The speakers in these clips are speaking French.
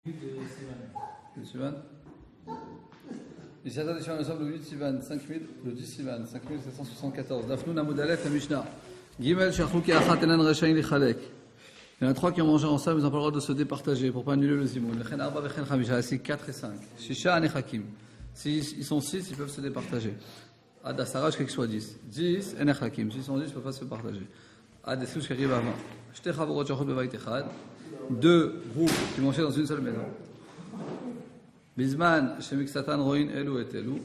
Le Sivan. Ici, attendez, on ensemble le 8 Sivan, 5000, le 10 Sivan, 5774. Dafnoun Amoudalef, la Mishnah. Gimel, Shachlouki, Achat, Enan, Rechaïn, Lichalek. Il y en a trois qui ont mangé ensemble, ils n'ont pas le droit de se départager pour ne pas annuler le Zimoun. Lechen Arba, Lechen Chamisha, c'est 4 et 5. Shisha, Anechakim. S'ils sont 6, ils peuvent se départager. Ad Asaraj, quelque soit 10. 10, Anechakim. S'ils sont 10, ils ne peuvent pas se partager. Ad Eslouch, qui arrive à 20. Shte Chavorot, Shachot, Bevait, Echad. 2 groupes qui mangeaient dans une seule maison. Bisman, Shemik Satan, Roin, Elou et Elou.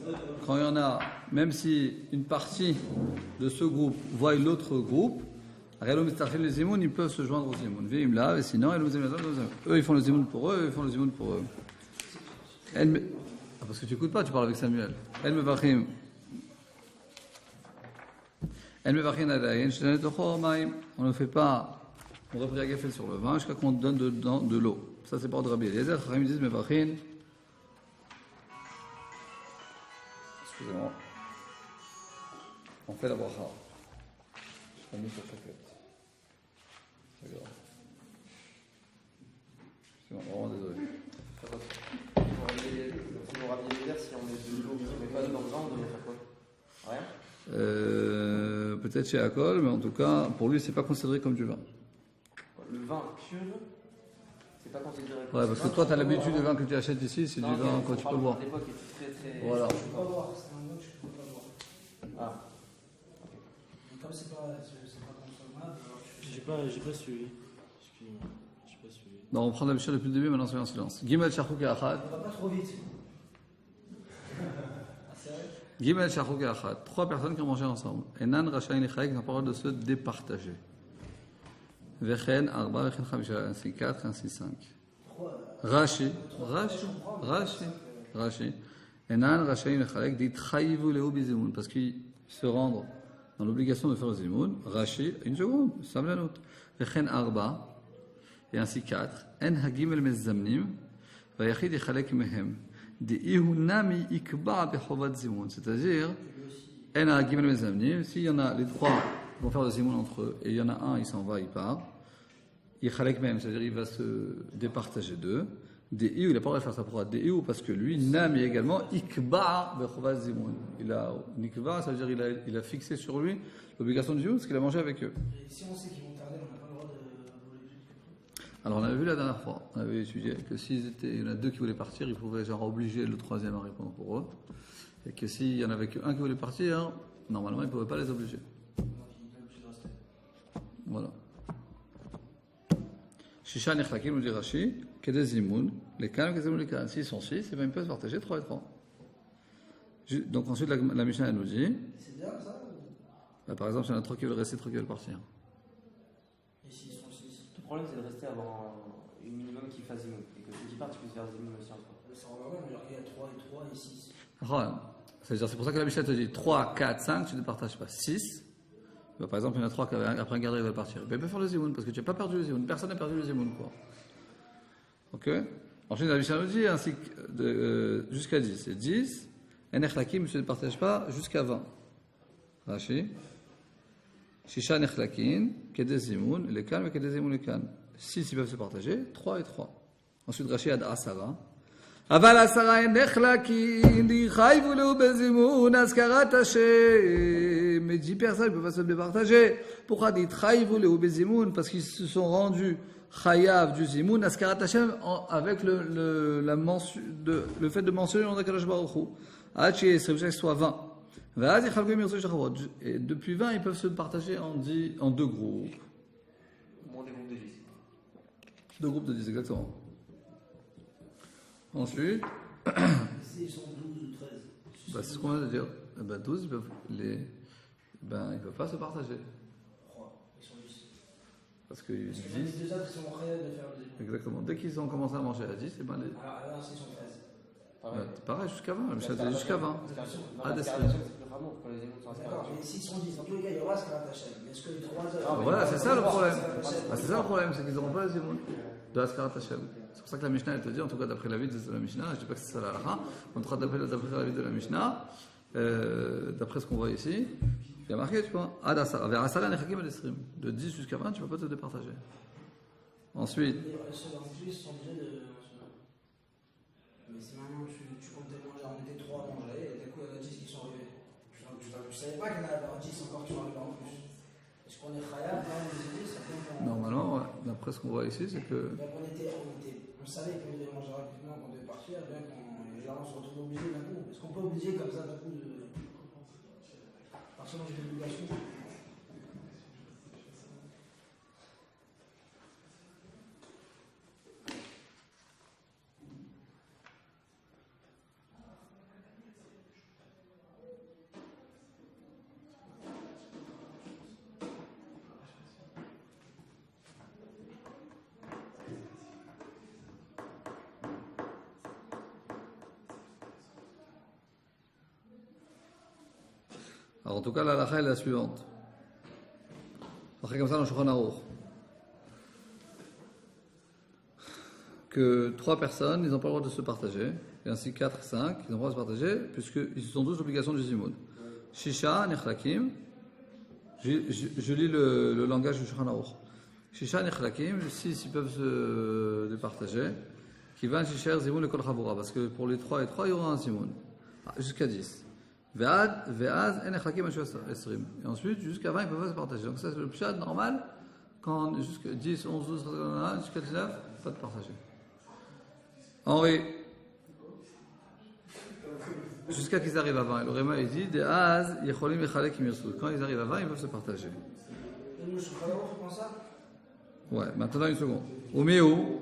Quand il y en a, même si une partie de ce groupe voit l'autre groupe, les zimoun, ils peuvent se joindre aux zimoun. Vimla, et sinon, eux, ils font le zimoun pour eux, eux, ils font le zimoun pour eux. Parce que tu n'écoutes pas, tu parles avec Samuel. Elle me vachim. Elle me vachim adayin, je te on ne fait pas. On devrait gaffer sur le vin jusqu'à qu'on donne dedans de l'eau. Ça, c'est pas de Rabbi Eliezer. Ils disent, mais vachin. Excusez-moi. On fait la bracha. Je l'ai mis sur chaque tête. C'est grave. Excusez-moi, vraiment désolé. Pour Rabbi Eliezer, si on met de l'eau, mais pas dans le vin, on devrait faire quoi? Rien? Peut-être chez Akol, mais en tout cas, pour lui, c'est pas considéré comme du vin. Le vin pur, c'est pas considéré comme. Ouais, parce que toi, tu as l'habitude du vin que tu achètes ici, c'est du vin que tu peux boire. Voilà. Je peux pas boire, c'est un mot que je peux pas boire. Ah. Comme c'est pas consommable, j'ai pas suivi. Excusez-moi, j'ai pas suivi. Non, on prend la Mishnah depuis le début, maintenant c'est en silence. Gimel Shachouki Achat. on va pas trop vite. Gimel Shachouki Achat. 3 personnes qui ont mangé ensemble. Enan Rachaïn Lechalek n'ont pas le droit de se départager. Vechen, Arba, Vechen, Chamisha, ainsi 4, ainsi 5. Rashi. Enan, Rachaïn, Lechalek, dit Chaïvu Leo Bizimoun, parce qu'ils se rendent dans l'obligation de faire le Zimoun. Rashi, une seconde, ça me la note. Vechen, Arba, et ainsi 4. En Hagim el Mezzamnim, Vayachid Lechalek Mehem. Di Ihunami Ikba Bechovat Zimoun, c'est-à-dire, En Hagim el Mezzamnim, s'il y en a les 3 vont faire le zimoun entre eux, et il y en a un, il s'en va, il part. Il chalek même, c'est-à-dire il va se départager d'eux. Déiou, il n'a pas le droit de faire ça pour Déiou, parce que lui, Nami également, Ikba bechovat zimoun. Il a Nikba, ça veut dire il a fixé sur lui l'obligation du zimoun, parce qu'il a mangé avec eux. Et si on sait qu'ils vont tarder, on n'a pas le droit de voler plus qu'après. Alors on avait vu la dernière fois, on avait étudié que il y en a 2 qui voulaient partir, il pouvait genre obliger le 3e à répondre pour eux. Et que s'il y en avait qu'un qui voulait partir, normalement il ne pouvait pas les obliger. Voilà. Shisha Nechlakim, nous dit Rashi, Kedez Zimoun, les Khan, Kedez Zimoun, les Khan. S'ils sont 6, ils peuvent se partager 3 et 3. Donc ensuite, la Mishnah elle nous dit. C'est bien ça Bah, par exemple, il y en a 3 qui veulent rester, 3 qui veulent partir. Et s'ils sont 6? Le problème, c'est de rester avant un minimum qui fasse Zimoun. Et que ceux qui partent, tu puisses faire Zimoun aussi en soi. C'est normal, mais il y a 3 et 3 et 6. C'est pour ça que la Mishnah te dit 3, 4, 5, tu ne partages pas. 6. Bah, par exemple, il y en a 3 qui, après un gardien, ils veulent partir. Ils peuvent faire le zimoun parce que tu n'as pas perdu le zimoun. Personne n'a perdu le zimoun, quoi. Ok. Ensuite, la Mishnah nous dit ainsi jusqu'à 10. C'est 10. Nechlakim, tu ne partages pas jusqu'à 20. Rashi. Shisha nechlakin, kedez zimoun, les kan, mais kedez zimoun, les kan. 6, ils peuvent se partager. 3 et 3. Ensuite, Rashi ad asara. אבל 10 נחלקים, דיחייבו לו בזימון, הזכרת השם. Mais 10 personnes ne peuvent pas se départager. Pourquoi דיחייבו לו בזימון? Parce qu'ils se sont rendus chayav du zimoun, הזכרת השם, avec le fait de mentionner le nom d'Akadosh Baruch Hu. עד שיהיה soit 20. ואז יחלקו עם ירצו שחוות. Et depuis 20, ils peuvent se partager en 2 groupes. Moins des groupes de 10. 2 groupes de 10, exactement. Ensuite, S'ils sont 12 ou 13. c'est ce qu'on vient de dire. 12, ils peuvent pas se partager. 3, ils sont 10. Parce que Parce que les 2 autres, ils sont en train de faire le zimoun. exactement. Dès qu'ils ont commencé à manger à 10, et ben Alors, s'ils sont 13. pareil, jusqu'à 20. Le chat dit jusqu'à 20. Ah, des c'est plus rarement quand les Zimoun sont D'accord, mais s'ils sont 10, dans tous les cas, il y aura ce Ascarat Hashem. Est-ce que les 3 autres. Voilà, c'est ça le problème. C'est ça le problème, c'est qu'ils n'auront pas le zimoun de Ascarat Hashem. C'est pour ça que la Mishnah, elle te dit, en tout cas d'après l'avis de la Mishnah, je ne dis pas que c'est ça la halakha, en tout cas d'après l'avis de la Mishnah, d'après ce qu'on voit ici, il y a marqué, tu vois, vers Asara Nechakim al Esrim, de 10 jusqu'à 20, tu ne peux pas te départager. Ensuite. Ceux en plus sont obligés de. pas qu'il y en a 10 encore qui vont arriver en plus. Est-ce qu'on est khayab, là, on les dit, ça fait Normalement, ouais. D'après ce qu'on voit ici, c'est que. Donc on savait qu'on devait manger rapidement, qu'on devait partir, bien qu'on se retrouve obligé d'un coup. Est-ce qu'on peut obliger comme ça d'un coup de partir dans une obligation? Alors en tout cas, la halakha est la suivante. Après comme ça dans le Shulchan Aruch. Que 3 personnes, ils n'ont pas le droit de se partager. Et ainsi 4, 5, ils n'ont pas le droit de se partager, puisqu'ils sont tous l'obligation du zimoun. Shisha, nechlakim. Je lis le langage du Shulchan Aruch. Shisha, nechlakim, 6, ils peuvent se départager. Qui va shisher zimoun le kol chavura. Parce que pour les 3 et 3, il y aura un zimoun. Jusqu'à 10. Et ensuite, jusqu'à 20, ils peuvent se partager. Donc, ça, c'est le pshat normal. Quand jusqu'à 10, 11, 12, 13, jusqu'à 19, pas de partager. Henri, jusqu'à qu'ils arrivent à 20. Le Réma, il dit quand ils arrivent à 20, ils peuvent se partager. Ouais, maintenant, une seconde. Au Méo,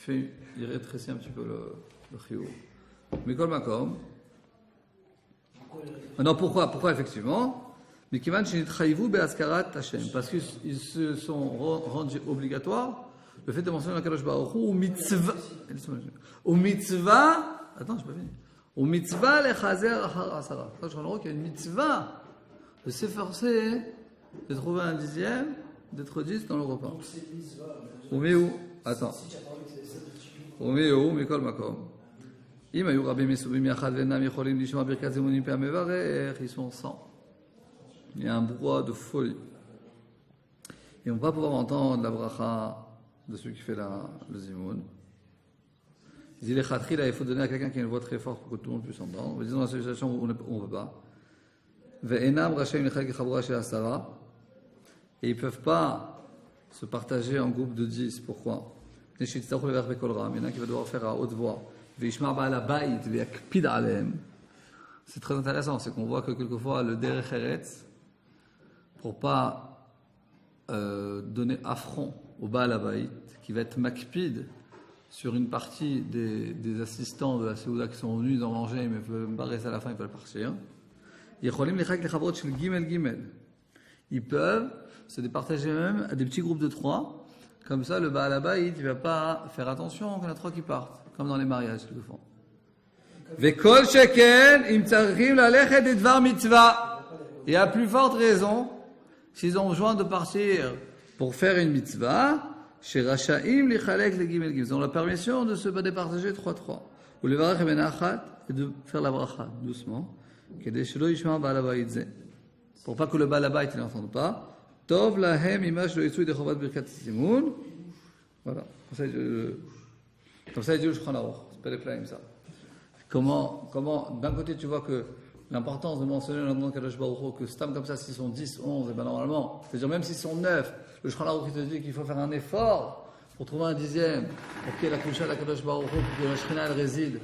il rétrécit un petit peu le chio. Mais comme Makom. Non, pourquoi effectivement? Mais parce qu'ils se sont rendus obligatoires le fait de mentionner la Kadosh Baruch Hu au mitzvah. Attends, je pas fini. Au mitzvah lechazer achar asara. Je crois qu'il y a une mitzvah de s'efforcer de trouver un dixième, d'être 10 dans le repas. Au mieux, attends. Au mieux, mikol makom. Ils sont 100. Il y a un brouhaha de folie. Et on va pouvoir entendre la bracha de celui qui fait le zimoun. Il est khatri, là, il faut donner à quelqu'un qui a une voix très forte pour que tout le monde puisse entendre. Disons dans la situation où on ne veut pas. Et ils ne peuvent pas se partager en groupe de 10. Pourquoi? Il y en a qui va devoir faire à haute voix. C'est très intéressant, c'est qu'on voit que quelquefois le derech eretz, pour pas donner affront au Baal Habayit, qui va être makpid sur une partie des assistants de la Séouda qui sont venus, ils ont mangé, mais ils peuvent pas rester à la fin, ils peuvent partir. Ils peuvent se départager même à des petits groupes de 3. Comme ça, le Baal Habayit, il ne va pas faire attention qu'il y en a 3 qui partent, comme dans les mariages qu'ils le font. Vekol sheken im tzarchim lalechet et dvar mitzvah. Et à plus forte raison, s'ils ont besoin de partir pour faire une mitzvah, chez Rachaim lichalek le gimel gimel. Ils ont la permission de se départager 3-3. Ou le varach ben achat et de faire la bracha doucement. Kedei shelo yishma Baal Habayit ze. Pour pas que le Baal Habayit n'entende pas. Tov lahem imash lo yitzu de chovat birkat zimoun. Voilà. Comme ça, il dit le Shulchan Aruch. C'est pas les plans, ça. Comment, d'un côté, tu vois que l'importance de mentionner le nom de Kadosh Baruch Hu, que Stam comme ça, s'ils sont 10, 11, et ben normalement, c'est-à-dire même s'ils sont 9, le Shulchan Aruch te dit qu'il faut faire un effort pour trouver un dixième, pour qu'il y ait la Kusha de la Kadosh Baruch Hu, pour que la Shekhinah réside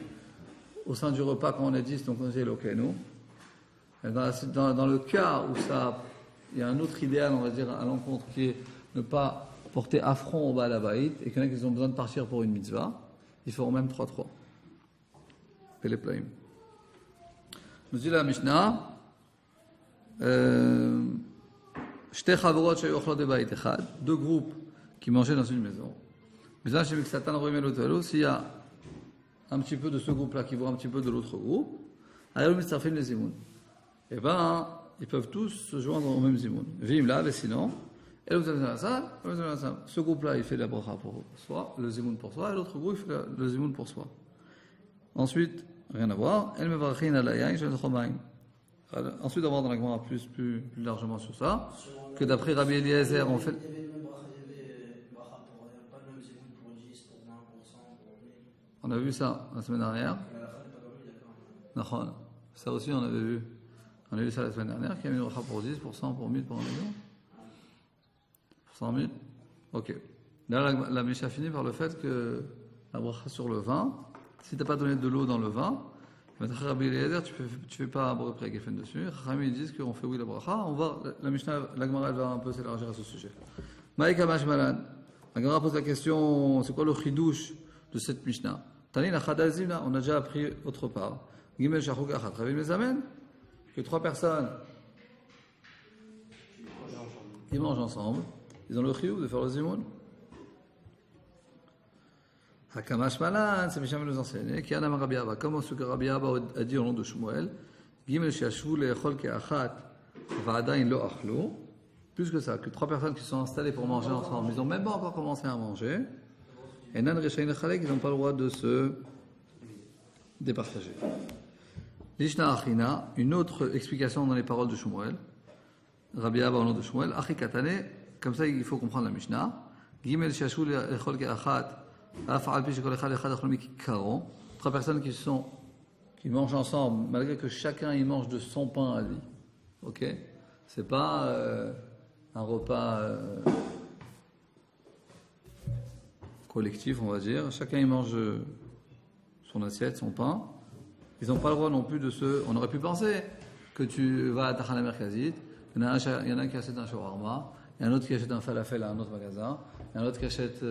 au sein du repas quand on est 10, donc on dit ok, nous. Dans le cas où il y a un autre idéal, on va dire, à l'encontre, qui est ne pas porter affront au Baal Habayit, et qu'il y en a qui ont besoin de partir pour une mitzvah, ils feront même 3-3. Les plaim. Nous dit la Mishnah, deux groupes qui mangeaient dans une maison. S'il y a un petit peu de ce groupe-là qui voit un petit peu de l'autre groupe, et ben, ils peuvent tous se joindre au même zimoun. Vim là, mais sinon, ce groupe-là, il fait la bracha pour soi, le zimoun pour soi, et l'autre groupe, il fait le zimoun pour soi. Ensuite, rien à voir. Ensuite, on va voir dans la Gemara plus largement sur ça, que d'après Rabbi Eliezer, on fait. On a vu ça la semaine dernière. Ça aussi, on avait vu. On a eu ça la semaine dernière, qui a mis une bracha pour 10, pour 100, pour 1000, pour 1 million. Pour 100 000. Ok. Là, la Mishnah finit par le fait que la bracha sur le vin, si tu n'as pas donné de l'eau dans le vin, tu fais pas un boré Geffen dessus. Rami ils disent qu'on fait oui la bracha. On va, la Mishnah, la Gemara elle va un peu s'élargir à ce sujet. Maïka Mashmalan. La Gemara pose la question, c'est quoi le chidouche de cette Mishnah? Tani la Chadazimna, on a déjà appris autre part. Gimel Shachuk Achat. Rabbi Mezamen, que 3 personnes qui mangent ensemble, ils ont le chiyuv de faire le zimoun. Hakamash Malan, c'est Mishnah nous enseigner, qui a nama Rabbi Abba, comme ce que Rabbi Abba a dit au nom de Shmuel, Gimel Shashvu le'echol ke'achat, va'adain lo achlu. Plus que ça, que 3 personnes qui sont installées pour manger ensemble, ils n'ont même pas encore commencé à manger. Et nan rechayin lechalek, ils n'ont pas le droit de se départager. Lishna achina, une autre explication dans les paroles de Shmuel. Rabbi Abba au nom de Shmuel, achi katane, comme ça il faut comprendre la Mishnah. Gimel shashvu le'echol ke'achat. 3 personnes qui mangent ensemble, malgré que chacun y mange de son pain à lui. Ok? C'est pas un repas collectif, on va dire. Chacun y mange son assiette, son pain. Ils n'ont pas le droit non plus de se. On aurait pu penser que tu vas à Tachana Merkazit, il y en a un qui achète un shawarma, il y a un autre qui achète un falafel à un autre magasin, il y a un autre qui achète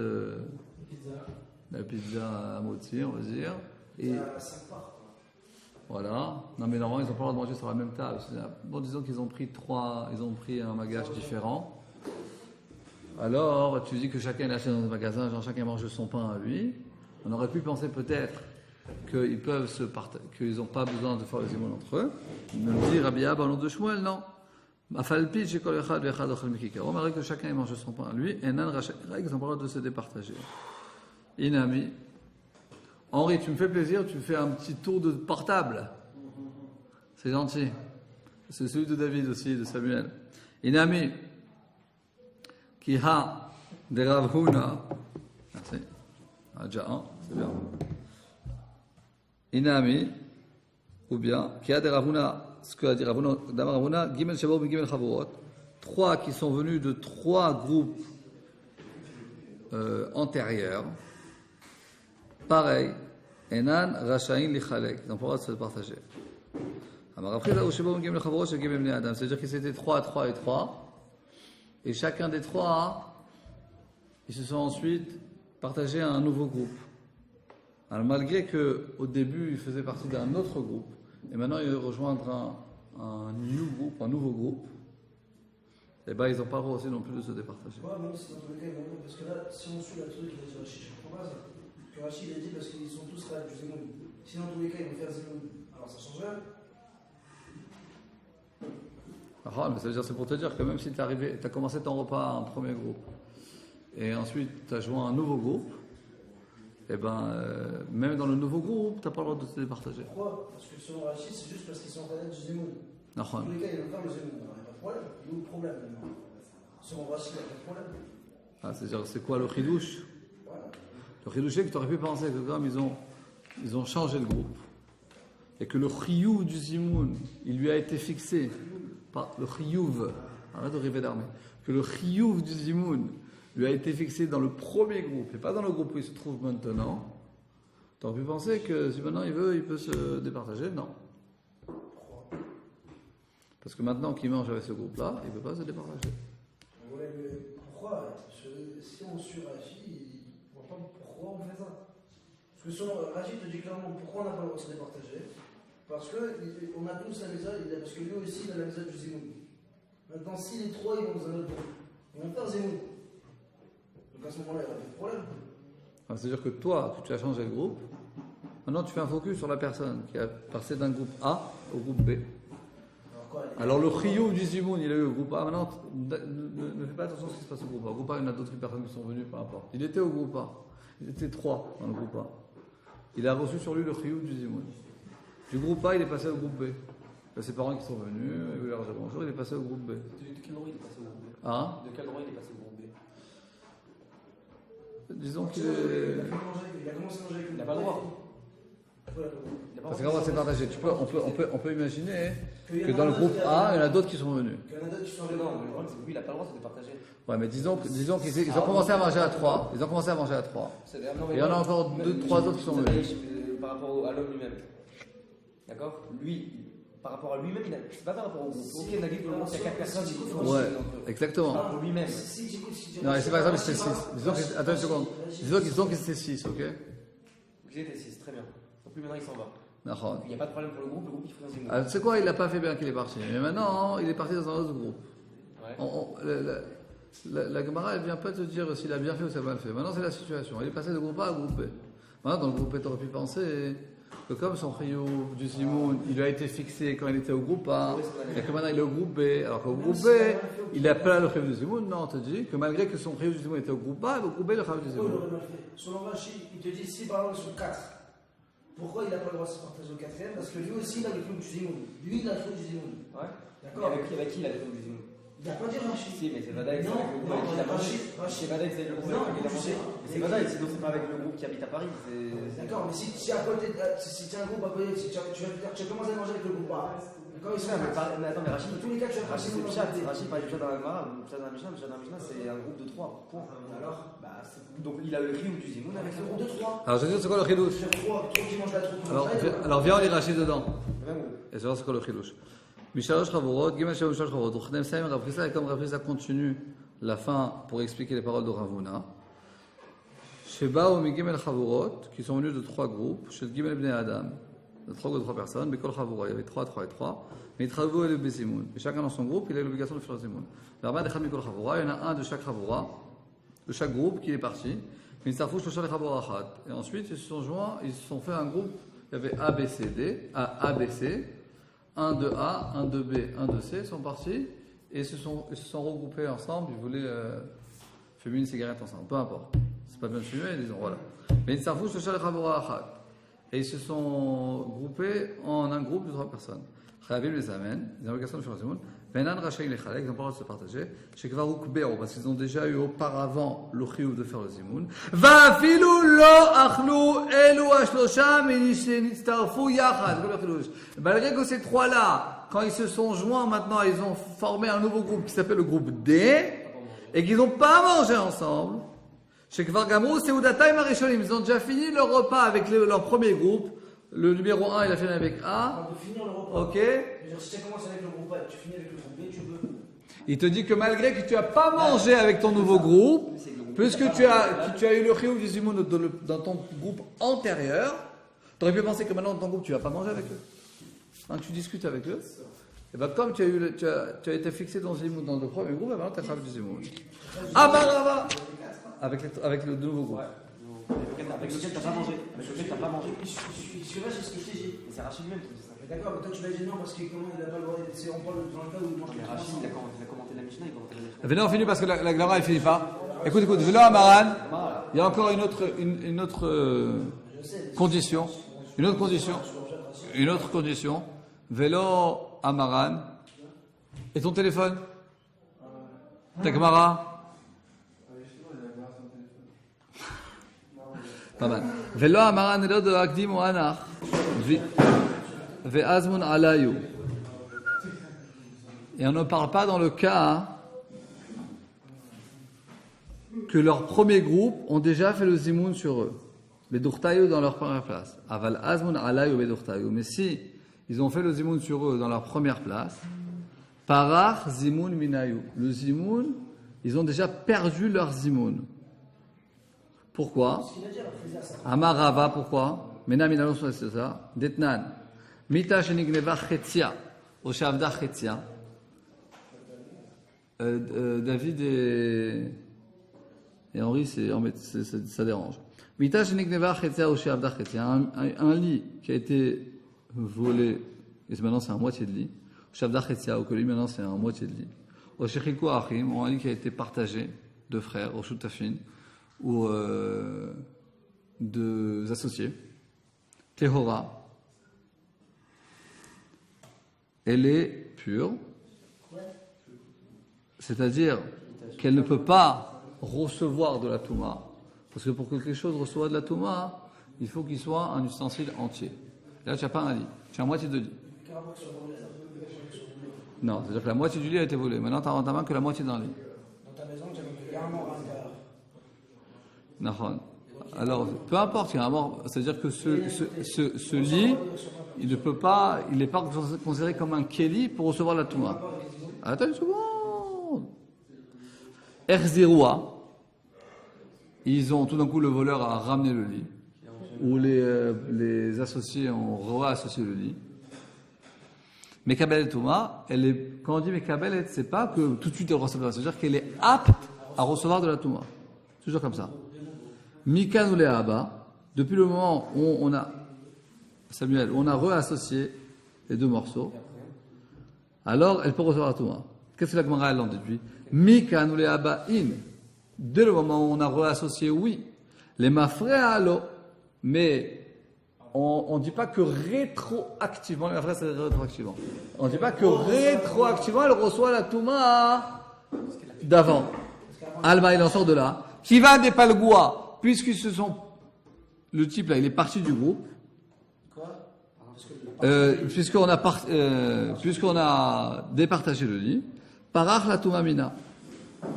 la pizza à moti, on va dire. Et voilà. Non, mais normalement, ils n'ont pas le droit de manger sur la même table. Bon, disons qu'ils ont pris un magache différent. Alors, tu dis que chacun achète dans un magasin, genre chacun mange son pain à lui. On aurait pu penser peut-être qu'ils peuvent qu'ils n'ont pas besoin de faire les émotions entre eux. Mais on dit Rabbi Abba au nom de Shmuel, non. Malgré que chacun mange son pain à lui, et nan rachet, ils n'ont pas le droit de se départager. Inami. Henri, tu me fais plaisir, tu fais un petit tour de portable. C'est gentil. C'est celui de David aussi, de Samuel. Inami. Kiha de Rav Huna. Merci. Déjà un, c'est bien. Inami. Ou bien, Kiha de Rav Huna. Ce que a dit Rav Huna, Gimel Shabot et Gimel Chavurot. 3 qui sont venus de 3 groupes antérieurs. Pareil, Enan Rachain Lichalek, ils n'ont pas le droit de se partager. C'est-à-dire qu'ils étaient 3 à 3 et 3, et chacun des 3, ils se sont ensuite partagés à un nouveau groupe. Alors malgré qu'au début, ils faisaient partie d'un autre groupe, et maintenant ils rejoindront un nouveau groupe, et ben ils n'ont pas le droit aussi non plus de se départager. Ouais, même si dans tous les cas, parce que là, si on suit la truc, il a dit Rachid, je comprends pas ça. Que Rachid a dit parce qu'ils sont tous là du Zemoun. Si dans tous les cas, ils vont faire Zemoun, alors ça change rien. Ah, mais ça veut dire, c'est pour te dire que même si tu as commencé ton repas à un premier groupe, et ensuite tu as joint un nouveau groupe, et ben, même dans le nouveau groupe, tu n'as pas le droit de te départager. Pourquoi? Parce que selon Rachid, c'est juste parce qu'ils sont en train du Zemoun. Dans Ah, tous les cas, ils vont faire le Zemoun, alors il n'y a pas de problème. Il y a le problème maintenant. Selon Rachid, il n'y a pas de problème. ah, c'est-à-dire, c'est quoi le chidouche? Le chidouche, c'est que tu aurais pu penser que comme ils ont changé le groupe, et que le chiyuv du zimoun, il lui a été fixé par le chiyuv, arrête de rêver d'armée, que le chiyuv du zimoun lui a été fixé dans le premier groupe et pas dans le groupe où il se trouve maintenant, tu aurais pu penser que si maintenant il veut, il peut se départager. Non. Parce que maintenant qu'il mange avec ce groupe-là, il ne peut pas se départager. Ouais, mais pourquoi? Si on suit Rachid, il ne voit pas pourquoi on fait ça. Parce que selon Rachid te dit clairement pourquoi on n'a pas le droit de se départager. Parce qu'on a tous la misère, parce que lui aussi il a la misère du Zemoun. Maintenant, si les 3 ils vont dans un autre groupe, ils vont faire Zemoun. Donc à ce moment-là, il n'y aura pas de problème. Ah, c'est-à-dire que toi, tu as changé le groupe, maintenant tu fais un focus sur la personne qui a passé d'un groupe A au groupe B. Alors le chiyuv du zimoun, il est au groupe A. Maintenant, ne fais pas attention à ce qui se passe au groupe A. Au groupe A, il y en a d'autres personnes qui sont venues, peu importe. Il était au groupe A. Il était 3 dans le groupe A. Il a reçu sur lui le chiyuv du zimoun. Du groupe A, il est passé au groupe B. Il y a ses parents qui sont venus, il voulait leur dire bonjour, il est passé au groupe B. De quel droit il est passé au groupe B? Hein? De quel droit il est passé au groupe B? Disons qu'il Il a commencé à manger avec Il n'a pas le droit. Ouais, pourquoi il y a deux groupes? Parce que comment c'est partagé? On peut imaginer que dans le groupe A, il y en a d'autres qui sont venus. Il y en a d'autres qui sont Non, venus. le problème, c'est que lui, il n'a pas le droit, c'est de partager. Ouais, mais disons qu'ils ont commencé à manger à 3. Ils ont commencé à manger à 3. C'est- Et il y en a encore 2-3 autres qui sont venus. Par rapport à l'homme lui-même. D'accord? Lui, par rapport à lui-même, c'est pas par rapport au groupe. Ok, on a dit que le monde, il y a 4 personnes qui sont Ouais, exactement. Par rapport à lui-même. Non, et c'est par exemple, c'est 6. Attends une seconde. Disons que c'est 6, ok? Vous êtes 6, très bien. Donc lui, maintenant, il s'en va. D'accord. Il n'y a pas de problème pour le groupe il faut un zémo. Ah, tu sais quoi, il n'a pas fait bien qu'il est parti. Mais maintenant, il est parti dans un autre groupe. Ouais. La Gemara, elle ne vient pas te dire s'il a bien fait ou s'il a mal fait. Maintenant, c'est la situation. Il est passé de groupe A à groupe B. Maintenant, dans le groupe B, tu aurais pu penser que comme son rio du Zimoun, il a été fixé quand il était au groupe A, et que maintenant il est au groupe B, alors qu'au groupe B, il n'a pas le rio du Zimoun. Non, on te dit que malgré que son rio du Zimoun était au groupe A, au groupe B, le rio du Pourquoi il Zimoun. aurait mal fait? Selon Rachid, il te dit si par exemple ils sont 4, pourquoi il n'a pas le droit de se partager au quatrième? Parce que lui aussi il a le club du Zimoun. Lui il a le club du Zimoun. Ouais. D'accord. Avec qui il a le club du Zimoun? Il n'a pas dit Rachid. Si, mais c'est Vadaï, c'est Non, avec le groupe non, avec qui il a mangé. Rachid. C'est Vadaï, c'est le groupe Non, avec qui il a tu mangé. sais. Mais c'est Vadaï, sinon c'est pas avec le groupe qui habite à Paris. D'accord, mais si à côté, si tu as un groupe à côté, si tu as commencé à manger avec le groupe A, d'accord, ils sont Mais 4. attends, mais Rachid, Dans tous les cas, tu as Rachid, passé c'est Pichat. Rachid, par exemple, dans la Gemara, Pichat dans la Mishnah, c'est un groupe de 3. Point. Alors, Donc il a le riou du Zimoun avec avec le le groupe de 3. Alors, je vais dire, c'est quoi le chidouche? Sur 3 qui mangent la troupe. Alors, viens, on lit Rachid dedans. même groupe. Et c'est voir c'est quoi le chidouche. Mishalosh Chavorot, Gimel Shalom Shalosh Chavorot. Uchnem Saïm Ravrisa, et comme Ravrisa continue la fin pour expliquer les paroles de Ravuna. Sheba ou Migimel Chavorot, qui sont venus de 3 groupes, chez Gimel Bnei Adam, de 3 personnes, Bekol Chavorot, il y avait 3 et 3, mais ils travaillent le Bezimoun. Et chacun dans son groupe, il a l'obligation de faire le Zimoun. L'arba de Mikol Chavorot, il y en a un de chaque Chavorot, de chaque groupe qui est parti. Mais ils s'arfouchent le Shalech Chavorot. Et ensuite, ils se sont joints, ils se sont fait un groupe, il y avait A, B, C, D, A, B, C. 1 de A, 1 de B, 1 de C sont partis et se sont regroupés ensemble. Ils voulaient fumer une cigarette ensemble, peu importe. C'est pas bien de fumer, disons voilà. Mais ils s'arfouchent le Shalech Chavorot. Et ils se sont groupés en un groupe de 3 personnes. Chayavim les amène, ils ont l'obligation de faire le Zimoun. Venan Rachaï les Chalek, ils ont pas le droit de se partager. Chez Kvarouk Béro, parce qu'ils ont déjà eu auparavant le chiyuv de faire le Zimoun. Va filou lo achlou elu ashlosha nitztarfu yachad. Malgré que ces 3-là, quand ils se sont joints maintenant, ils ont formé un nouveau groupe qui s'appelle le groupe D, et qu'ils n'ont pas mangé ensemble. Chez Kvargamrou, c'est Udatay Marisholim. Ils ont déjà fini leur repas avec leur premier groupe. Le numéro 1, il a fini avec A. On peut finir le repas. Ok. Si tu commences avec le groupe A, tu finis avec le groupe B, tu peux. Il te dit que malgré que tu n'as pas mangé avec ton nouveau groupe, puisque tu as eu le chiyuv du Zimoun dans ton groupe antérieur, tu aurais pu penser que maintenant dans ton groupe tu ne vas pas manger avec eux. Hein, tu discutes avec eux. Et bien comme tu as été fixé dans le Zimoun dans le premier groupe, maintenant tu as fait du Zimoun. Amarava avec le nouveau groupe. Avec lequel t'as pas mangé. Avec lequel t'as pas mangé. Celui-là, c'est ce que je t'ai dit. Et c'est Rachid lui-même qui dit ça. D'accord, mais toi tu m'as dit non parce qu'il n'a pas le droit. On parle dans le cas où il mange Mais les Rachid, trois il a commenté la Mishnah, il a commenté la Mishnah. Venez, on finit parce que la Gemara elle finit pas. Écoute, Velo Amaran, il y a encore une autre condition. Une autre condition. Velo Amaran. Et ton téléphone? Ta Gemara? Pas mal. Velo Amaran elo de Akdim ou Anach. Ve'azmun alayu. Et on ne parle pas dans le cas que leur premier groupe ont déjà fait le zimoun sur eux. Bedurtayu dans leur première place. Aval azmun alayu bedurtayu. Mais si ils ont fait le zimoun sur eux dans leur première place, parach zimoun minayu. Le zimoun, ils ont déjà perdu leur zimoun. Pourquoi? Amarava, pourquoi? Mena minalon c'est ça. Detnan. Mita shenigneva chetzia. Au shavda chetzia. David et Henri, ça dérange. Mita shenigneva chetzia au shavda chetzia. Un lit qui a été volé, et maintenant c'est un moitié de lit. Au shavda chetzia, au colis, maintenant c'est un moitié de lit. Au shechiku achim, un lit qui a été partagé, deux frères, au shutafin, ou deux associés. Tehora, elle est pure, c'est-à-dire qu'elle ne peut pas recevoir de la Touma, parce que pour que quelque chose reçoive de la Touma, il faut qu'il soit un ustensile entier. Là, tu n'as pas un lit, tu as moitié de lit. Quel rapport que ce soit volé, ça peut que ce soit volé. Non, c'est-à-dire que la moitié du lit a été volée. Maintenant, tu as dans ta main que la moitié d'un lit. Dans ta maison, il y a un mort à l'intérieur. Nahon. Alors, peu importe, il y a un mort. C'est-à-dire que ce lit, il ne peut pas, il n'est pas considéré comme un kéli pour recevoir la touma. Attends une seconde. Erzeroua, ils ont tout d'un coup le voleur a ramené le lit, ou les associés ont réassocié le lit. Mekabel Touma, quand on dit Mekabel, c'est pas que tout de suite elle reçoit, c'est-à-dire qu'elle est apte à recevoir de la Touma. Toujours comme ça. Mikan ou les Abba, depuis le moment où on a, Samuel, on a réassocié les deux morceaux, alors elle peut recevoir la Touma. Qu'est-ce que la Gemara elle en déduit? Mikan ou les Abba in. Dès le moment où on a réassocié, oui. Les mafré à l'eau, mais on ne dit pas que rétroactivement, les mafré c'est rétroactivement. On ne dit pas que rétroactivement elle reçoit la Touma d'avant. Alma, il en sort de là. Qui va des palgois, puisqu'ils se sont. Le type là, il est parti du groupe. Puisqu'on a départagé le lit. Parach la Touma mina.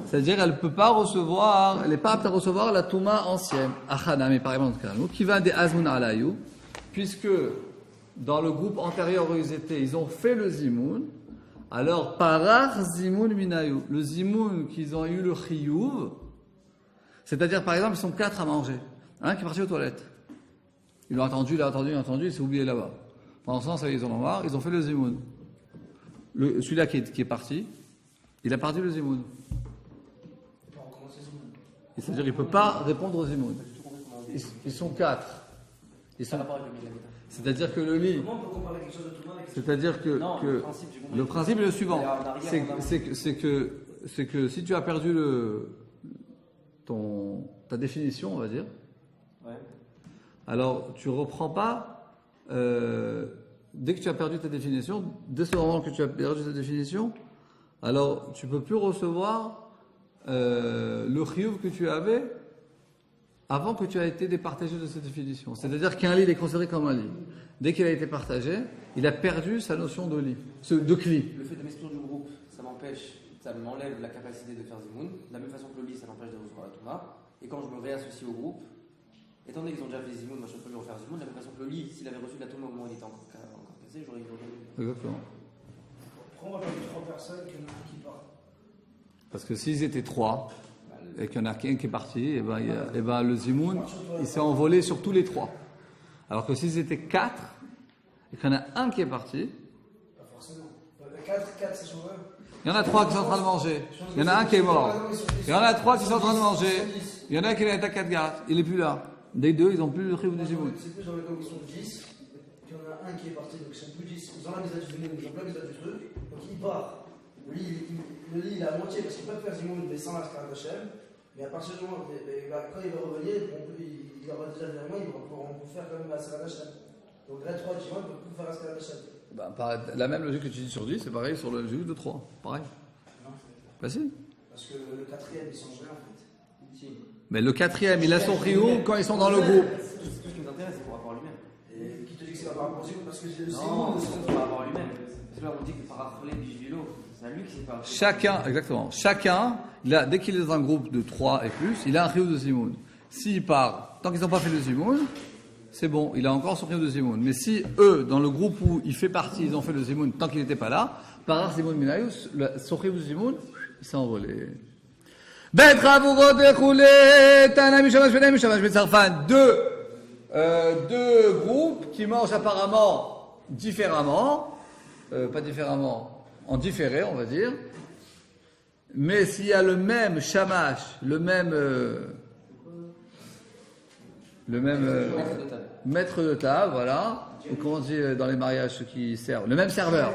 C'est-à-dire, elle peut pas recevoir, elle n'est pas apte à recevoir la Touma ancienne. Achana, mais par exemple, qui va des Azmun alayou, puisque dans le groupe antérieur où ils étaient, ils ont fait le Zimoun. Alors, Parach Zimoun minayou. Le Zimoun qu'ils ont eu le Chiyuv, c'est-à-dire, par exemple, ils sont 4 à manger. Un qui est parti aux toilettes. Ils l'ont attendu, il s'est oublié là-bas. Pendant ce temps, ça, ils en ont marre, ils ont fait le Zimoun. Celui-là qui est parti, il a perdu le Zimoun. C'est-à-dire qu'il ne peut pas répondre aux Zimoun. Ils sont 4. C'est-à-dire que le lit. Comment on peut comparer quelque chose de tout le monde avec C'est-à-dire que le principe est le suivant. C'est que si tu as perdu ta définition, on va dire, Ouais. alors tu reprends pas. Dès que tu as perdu ta définition, dès ce moment que tu as perdu ta définition, alors tu peux plus recevoir le chiyuv que tu avais avant que tu aies été départagé de cette définition. C'est-à-dire qu'un lit est considéré comme un lit. Dès qu'il a été partagé, il a perdu sa notion de lit, de cli. Le fait de m'exclure du groupe, ça m'enlève la capacité de faire Zimoun. De la même façon que le lit, ça m'empêche de recevoir la Touma. Et quand je me réassocie au groupe, étant donné qu'ils ont déjà fait Zimoun, moi je peux lui refaire Zimoun. De la même façon que le lit, s'il avait reçu de la Touma au moment où il était encore cassé, j'aurais eu le Exactement. Pourquoi on va parler de 3 personnes qu'il y en a un qui part? Parce que s'ils étaient 3 et qu'il y en a qu'un qui est parti, et ben le Zimoun, il s'est envolé sur tous les 3. Alors que s'ils étaient 4 et qu'il y en a un qui est parti, Pas forcément. 4, c'est sur eux. il y en a 3 qui sont en train de manger. Il y en a un qui est mort. Il y en a 3 qui sont en train de manger. Il y en a un qui est à 4 gardes. Il n'est plus là. Des 2, ils n'ont plus le chiyuv du Zimoun. C'est plus dans le cas où ils sont 10, qu'il y en a un qui est parti, donc ils sont plus 10. Ils ont la mise à du Zimoun, ils ont pas la mise à du truc. Donc il part. Le lit, il est à moitié parce qu'il peut faire Zimoun, mais sans la Skarat Hashem. Mais à partir du moment où quand il va revenir, il aura déjà bien moins, on peut faire quand même la Skarat Hashem. Donc là, 3 Zimoun, on peut plus faire la Skarat Hashem. La même logique que tu dis sur 10, c'est pareil sur le juge de 3. Pareil. Non, Bah si. parce que le 4e, il change rien en fait. Si. Mais le 4e, il a son chiyuv quand ils sont dans le groupe. Tout ce qui nous intéresse, c'est pour rapport à lui-même. Et qui te dit que c'est pas par rapport au Zimoun? Parce que c'est le Non, Zimoun. c'est par rapport à lui-même. Parce que là, on dit que par rapport à Bijvilo, c'est à lui qui s'est pas. Chacun, dès qu'il est dans un groupe de 3 et plus, il a un chiyuv de Zimoun. S'il part, tant qu'ils n'ont pas fait le Zimoun, c'est bon, il a encore son chiyuv de Zimoun. Mais si eux, dans le groupe où il fait partie, ils ont fait le Zimoun tant qu'il n'était pas là, par Zimoun Minayus, son chiyuv de Zimoun, il s'est envolé. Deux groupes qui mangent apparemment différemment, pas différemment, en différé, on va dire. Mais s'il y a le même shamash, le même maître de table, voilà, ou comment on dit dans les mariages ceux qui servent, le même serveur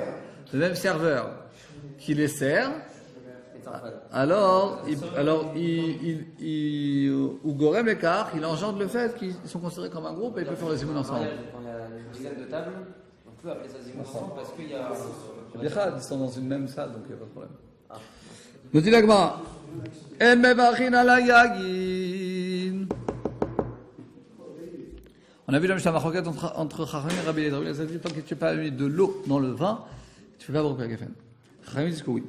qui les sert, alors ou Gorem Ekar, il engendre le fait qu'ils sont considérés comme un groupe et ils peuvent faire les Zimoun ensemble. Quand il y a une dizaine de tables, on peut appeler ça Zimoun ensemble parce qu'il y a. Ils sont dans une même salle, donc il n'y a pas de problème. Nous dit l'Agma, En mevachin ala yagin. On a vu la Mishnah Machoket entre Chachamim et Rabbi Eliezer. Ça dit tant que tu n'as pas mis de l'eau dans le vin, tu ne fais pas Boré Priya Geffen. Chachamim disent que oui.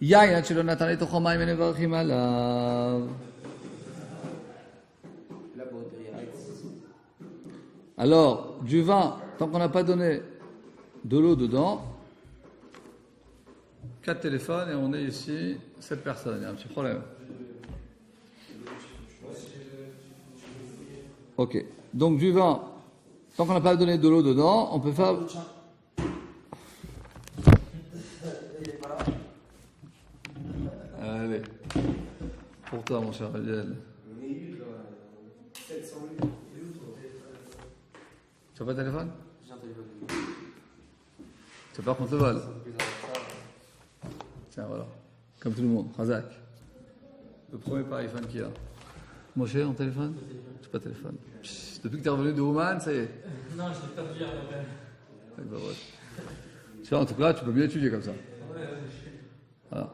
Yaïn, tu l'as nathané tocho maïm et nevarchim alav. La Boré Priya. Alors, du vin, tant qu'on n'a pas donné de l'eau dedans, 4 téléphones et on est ici 7 personnes. Il y a un petit problème. Ok. Donc du vin, tant qu'on n'a pas donné de l'eau dedans, on peut faire. Allez. Pour toi, mon cher Ariel. Tu n'as pas de téléphone? J'ai un téléphone. Tu as peur contre le vol? Tiens, voilà. Comme tout le monde. Razak. Le premier par iPhone qu'il y a. Mon cher, en téléphone? Je n'ai pas de téléphone. Psst, depuis que tu es revenu de Ouman, ça y est. Non, je l'ai perdu hier matin. Bah, ouais. Tu vois, en tout cas, tu peux mieux étudier comme ça. Voilà.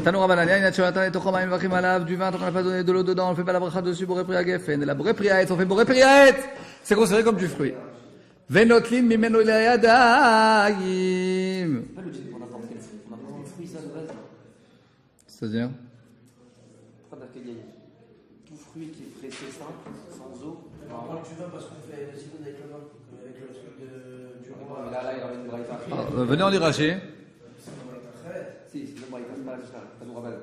Tanoura Banania, il a tué et Tochoma, il va crimer malav, du vin, tant qu'on n'a pas donné de l'eau dedans, on ne fait pas la bracha dessus, Boré Priya Geffen. Et la Boré Priya, on fait Boré Priya, c'est considéré comme du fruit. Venotlim mimeno ilayadayim. Pas le pour n'importe quel fruit. On a besoin de fruits, ça, de base. C'est-à-dire? Pourquoi t'as qu'il y a tout fruit qui est pressé simple, sans eau? On parle du vin parce qu'on fait le zimoun avec le vin, avec le truc du roi. Mais là, il aurait une braïta. Venez en l'iracher. Si, c'est une braïta, c'est pas la Mishnah. Ça nous rappelle.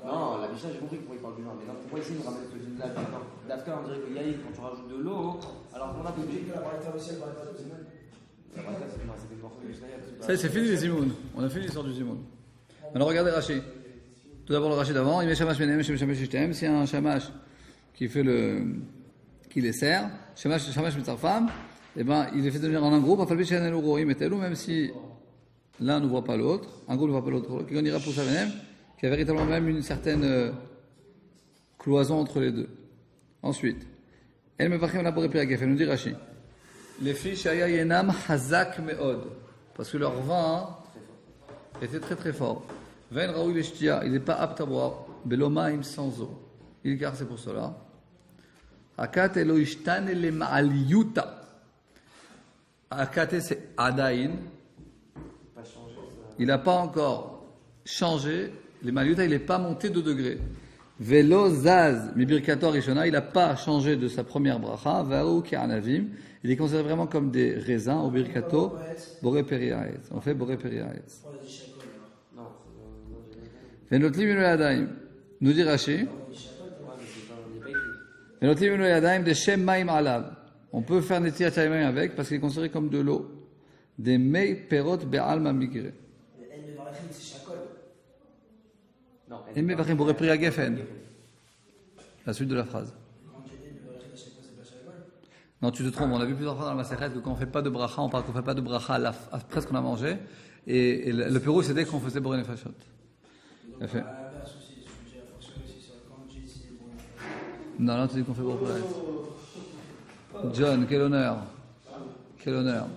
Non, la Mishnah, j'ai compris pourquoi il parle du vin. Mais non, pourquoi ici, il nous ramène ce gin là? D'Afka, on dirait que Yaïd, quand tu rajoutes de l'eau, alors qu'on a On dit obligé. que la braïta aussi, elle braïta du zimoun. La braïta, c'est des morceaux de Mishnah. Ça y est, c'est fini les zimoun. On a fini l'histoire du zimoun. Alors regardez Rashi. Tout d'abord le Rashi d'avant. Il met shamash menem, shamash shishtem. S'il y a un shamash qui fait qui les sert, shamash mitzarfam, eh ben, il les fait devenir en un groupe. Afalbi she'en roim et telou, même si l'un ne voit pas l'autre, un groupe ne voit pas l'autre, qui ira pour sa venem, qui a véritablement même une certaine cloison entre les deux. Ensuite, elle me vachim la Boré Priya Geffen, nous dit Rashi. Les filles shaya yenam hazak meod, parce que leur vin était très très fort. Vein raoui leshtia, il n'est pas apte à boire. Belomaim sans eau. Il garde, c'est pour cela. Akat eloishtan le ma'aliyuta. Akat c'est adain. Il n'a pas encore changé. Les ma'aliyuta, il n'est pas monté de degré. Velo zaz mibirkato rishona, il n'a pas changé de sa première bracha. Varou ki'anavim. Il est considéré vraiment comme des raisins au birkato. Boré Priya. On fait Boré Priya. Venotlim ino yadayim. Nous dit Rashi. Venotlim ino yadayim de shem maim alav. On peut faire netilat yadayim avec parce qu'il est considéré comme de l'eau. Des mei perot be'alma migre. En mevachim Boré Priya Geffen. La suite de la phrase. Non, tu te trompes. On a vu plusieurs fois dans la Masechet que quand on ne fait pas de bracha, on parle qu'on ne fait pas de bracha après ce qu'on a mangé. Et le Pérou, c'était qu'on faisait Boré Nefashot. Fait. Non, là, tu dis qu'on fait Boré Priya. John, quel honneur. Quel honneur.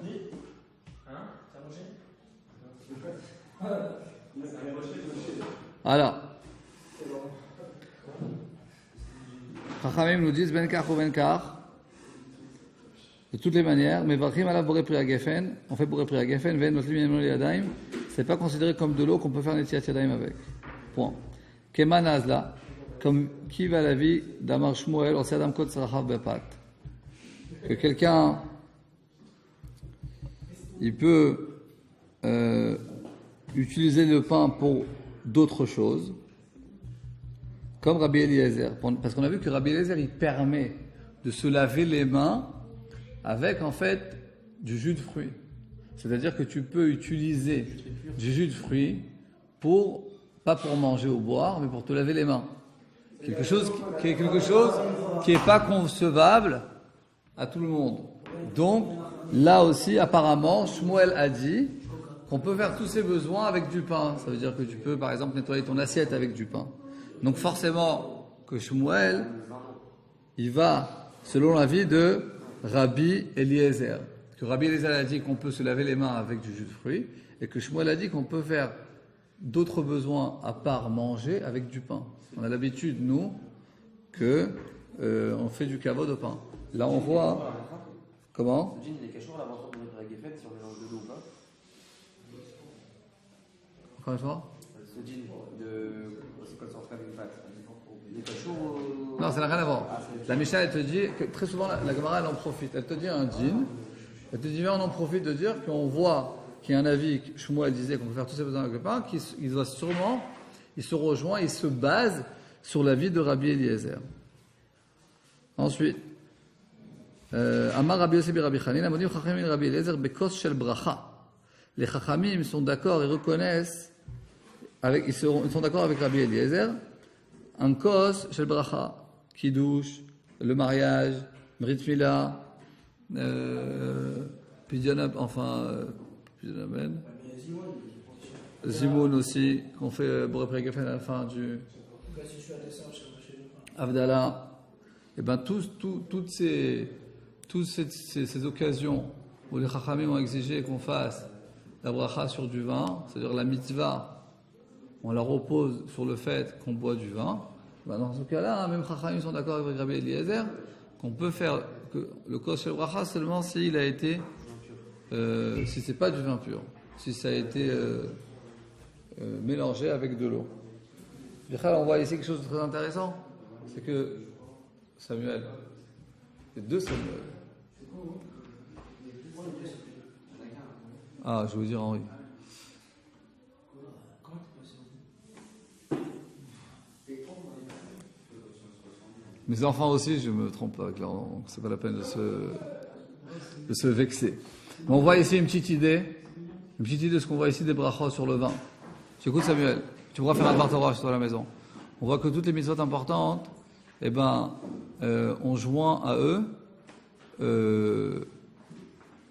Alors. Chachamim nous disent ben kach ou ben kach. De toutes les manières, mais vachim ala Boré Priya Geffen, on fait Boré Priya Geffen, ven notlim yemno yadayim, c'est pas considéré comme de l'eau qu'on peut faire netilat yadayim avec. Point. Keman azla, comme qui va la vie d'Amar Shmuel, on sait Adam Kot Sarachav Bepat. Que quelqu'un, il peut utiliser le pain pour d'autres choses, comme Rabbi Eliezer. Parce qu'on a vu que Rabbi Eliezer, il permet de se laver les mains avec, en fait, du jus de fruits. C'est-à-dire que tu peux utiliser du jus de fruits pas pour manger ou boire, mais pour te laver les mains. Quelque chose qui n'est pas concevable à tout le monde. Donc, là aussi, apparemment, Shmuel a dit qu'on peut faire tous ses besoins avec du pain. Ça veut dire que tu peux, par exemple, nettoyer ton assiette avec du pain. Donc, forcément, que Shmuel, il va, selon l'avis de Rabbi Eliezer. Que Rabbi Eliezer a dit qu'on peut se laver les mains avec du jus de fruits, et que Shmuel a dit qu'on peut faire d'autres besoins à part manger avec du pain. On a l'habitude, nous, que on fait du kavod au pain. Là, on voit comment. Le jean, il est cachour, la ventre de notre guéfette, si on mélange de l'eau ou pas. Encore une fois. Ce jean c'est quoi, ça en fait avec une pâte. Il est cachour. Non, ça n'a rien à voir. Ah, La Mishnah, elle te dit que très souvent, la Gemara, elle en profite. Elle te dit un djinn. Elle te dit, viens, on en profite de dire qu'on voit qu'il y a un avis, Shmuel disait qu'on peut faire tous ses besoins avec le pain, qu'il doit sûrement, il se rejoint, il se base sur l'avis de Rabbi Eliezer. Ensuite, Amar Rabbi Yosef Rabbi Chanin, Amodim Chachamim Rabbi Eliezer, Bekos Shel Bracha. Les Chachamim sont d'accord et reconnaissent, ils sont d'accord avec Rabbi Eliezer, un Kos Shel Bracha, Kiddush, le mariage, Brit Mila, Pidyanab, Pidyanab, Zimoun aussi, qu'on fait Boré Geffen à la fin du Avdallah. Et bien, toutes ces occasions où les Chachamim ont exigé qu'on fasse la bracha sur du vin, c'est-à-dire la mitzvah, on la repose sur le fait qu'on boit du vin. Ben dans ce cas-là, même Chachamim sont d'accord avec Rabbi Eliezer qu'on peut faire que le kos shel bracha seulement s'il a été, si c'est pas du vin pur, si ça a été mélangé avec de l'eau. On voit ici quelque chose de très intéressant, c'est que Samuel, les deux Samuel. Ah, je veux dire Henri. Mes enfants aussi, je me trompe pas avec leur nom, donc c'est pas la peine de se vexer. Mais on voit ici une petite idée de ce qu'on voit ici des brachos sur le vin. Tu écoutes Samuel, tu pourras faire un Dvar sur la maison. On voit que toutes les mitzvot importantes, on joint à eux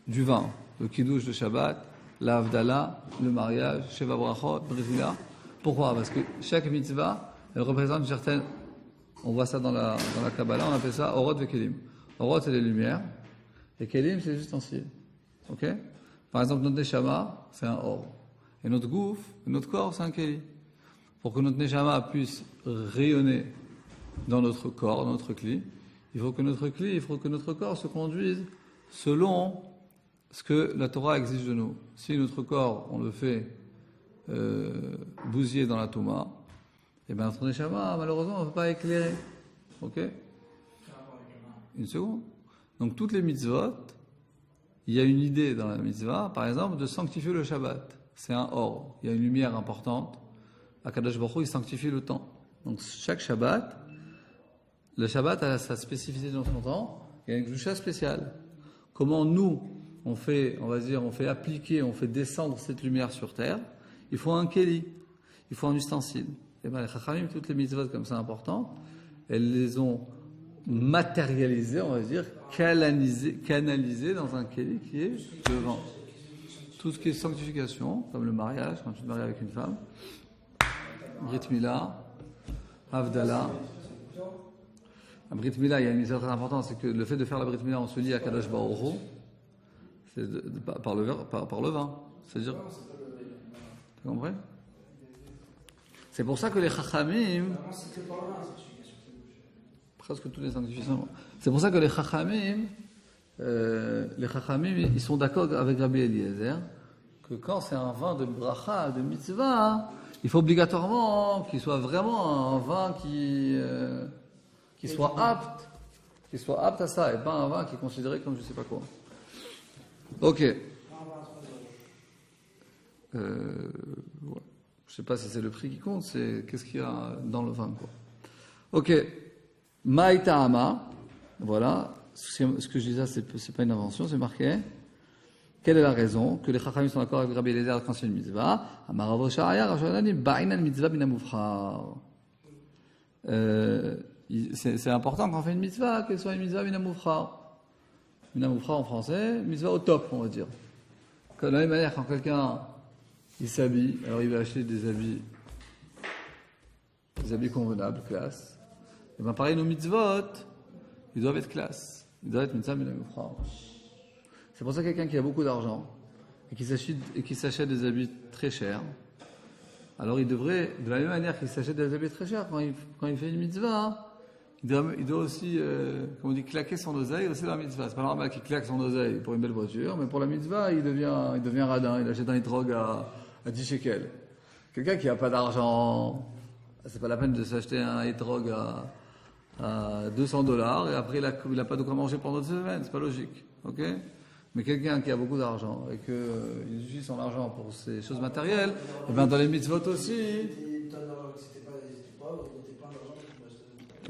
du vin, le kiddush de Shabbat, la Havdalah, le mariage, Sheva Brachot, Brit Mila. Pourquoi? Parce que chaque mitzvah, elle représente une certaine. On voit ça dans la Kabbalah, on appelle ça Orot et Kelim. Orot, c'est les lumières, et Kelim, c'est les ustensiles. Ok? Par exemple, notre Neshama, c'est un Or. Et notre Gouf, notre corps, c'est un Keli. Pour que notre Neshama puisse rayonner dans notre corps, dans notre Kli, il faut que notre corps se conduise selon ce que la Torah exige de nous. Si notre corps, on le fait bousiller dans la Touma, et bien notre Neshama, malheureusement, on ne peut pas éclairer. Ok? Une seconde. Donc toutes les mitzvot, il y a une idée dans la mitzvah, par exemple, de sanctifier le Shabbat. C'est un or. Il y a une lumière importante. Akadosh Baruch Hu, il sanctifie le temps. Donc chaque Shabbat, le Shabbat a sa spécificité dans son temps. Il y a une gloucha spéciale. Comment nous, on fait appliquer, on fait descendre cette lumière sur terre? Il faut un keli, il faut un ustensile. Et bien les Chachamim, toutes les mitzvot comme ça importantes, elles les ont matérialisées, on va dire, canalisées dans un keli qui est le vin. Tout ce qui est sanctification, comme le mariage, quand tu te maries avec une femme, Brit Mila, Havdalah. La Brit Mila, il y a une mitzvah très importante, c'est que le fait de faire la Brit Mila, on se lie à Kadosh Baruch Hu, c'est par le vin. C'est-à-dire, tu comprends? C'est pour ça que les Chachamim, presque tous les sanctifications, c'est pour ça que les Chachamim, ils sont d'accord avec Rabbi Eliezer que quand c'est un vin de bracha, de mitzvah, il faut obligatoirement qu'il soit vraiment un vin qui soit apte à ça, et pas un vin qui est considéré comme je sais pas quoi. Ok. Ouais. Je sais pas si c'est le prix qui compte, c'est qu'est-ce qu'il y a dans le vin, quoi. Ok. Maïta'ama, voilà. Ce que je dis là, c'est pas une invention, c'est marqué. Quelle est la raison que les Chachamim sont d'accord avec Rabbi Eliezer quand c'est une mitzvah? C'est important quand on fait une mitzvah qu'elle soit une mitzvah minamoufra. Minamoufra en français, mitzvah au top, on va dire. De la même manière, quand quelqu'un il s'habille, alors il va acheter des habits convenables, classe. Et bien pareil, nos mitzvot, ils doivent être classe. Ils doivent être mitzvah minamoufra. C'est pour ça que quelqu'un qui a beaucoup d'argent et qui s'achète des habits très chers, alors il devrait, de la même manière qu'il s'achète des habits très chers, quand il fait une mitzvah, hein, il doit aussi, comme on dit, claquer son oseille aussi dans la mitzvah. C'est pas normal qu'il claque son oseille pour une belle voiture, mais pour la mitzvah, il devient radin, il achète un étrog à 10 shekels. Quelqu'un qui n'a pas d'argent, c'est pas la peine de s'acheter un étrog à $200 et après il a pas de quoi manger pendant 2 semaines, c'est pas logique, ok? Mais quelqu'un qui a beaucoup d'argent et qu'il utilise son argent pour ces choses matérielles, et bien dans les mitzvot aussi.